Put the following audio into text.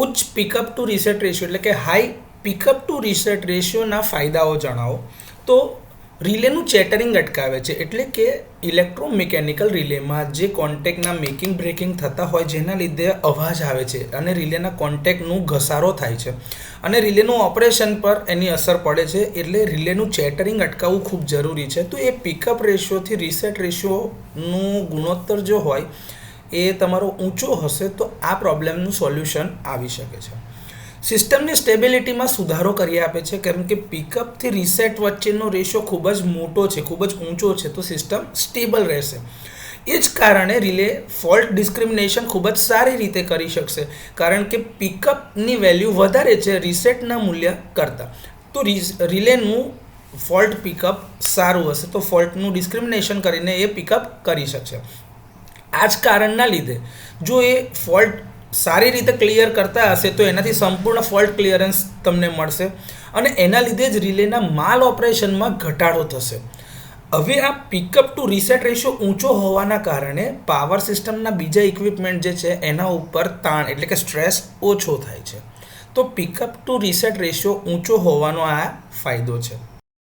ઉચ્ચ pickup two reset ratio એટલે કે હાઈ પિકઅપ ટુ રીસેટ રેશિયોના ફાયદાઓ જણાવો. તો રિલેનું ચેટરિંગ અટકાવે છે, એટલે કે ઇલેક્ટ્રોમિકેનિકલ રિલેમાં જે કોન્ટેક્ટના મેકિંગ બ્રેકિંગ થતા હોય જેના લીધે અવાજ આવે છે અને રિલેના કોન્ટેક્ટનું ઘસારો થાય છે અને રિલેનું ઓપરેશન પર એની અસર પડે છે, એટલે રિલેનું ચેટરિંગ અટકાવવું ખૂબ જરૂરી છે. તો એ પિકઅપ રેશિયોથી રીસેટ રેશિયોનું ગુણોત્તર જો હોય એ તમારો ઊંચો હશે તો આ પ્રોબ્લેમનું સોલ્યુશન આવી શકે છે. સિસ્ટમની સ્ટેબિલિટીમાં સુધારો કરી આપે છે, કારણ કે પિકઅપથી રીસેટ વચ્ચેનો રેશિયો ખૂબ જ મોટો છે, ખૂબ જ ઊંચો છે, તો સિસ્ટમ સ્ટેબલ રહેશે. એ જ કારણે રિલે ફોલ્ટ ડિસ્ક્રિમિનેશન ખૂબ જ સારી રીતે કરી શકશે, કારણ કે પિકઅપની વેલ્યુ વધારે છે રીસેટના મૂલ્ય કરતાં. તો રિલેનું ફોલ્ટ પિકઅપ સારું હશે તો ફોલ્ટનું ડિસ્ક્રિમિનેશન કરીને એ પિકઅપ કરી શકશે. આ જ કારણના લીધે જો એ ફોલ્ટ સારી રીતે ક્લિયર કરતા હશે તો એનાથી સંપૂર્ણ ફોલ્ટ ક્લિયરન્સ તમને મળશે અને એના લીધે જ રિલેના માલ ઓપરેશનમાં ઘટાડો થશે. હવે આ પિકઅપ ટુ રીસેટ રેશિયો ઊંચો હોવાના કારણે પાવર સિસ્ટમના બીજા ઇક્વિપમેન્ટ જે છે એના ઉપર તાણ એટલે કે સ્ટ્રેસ ઓછો થાય છે. તો પિકઅપ ટુ રીસેટ રેશિયો ઊંચો હોવાનો આ ફાયદો છે.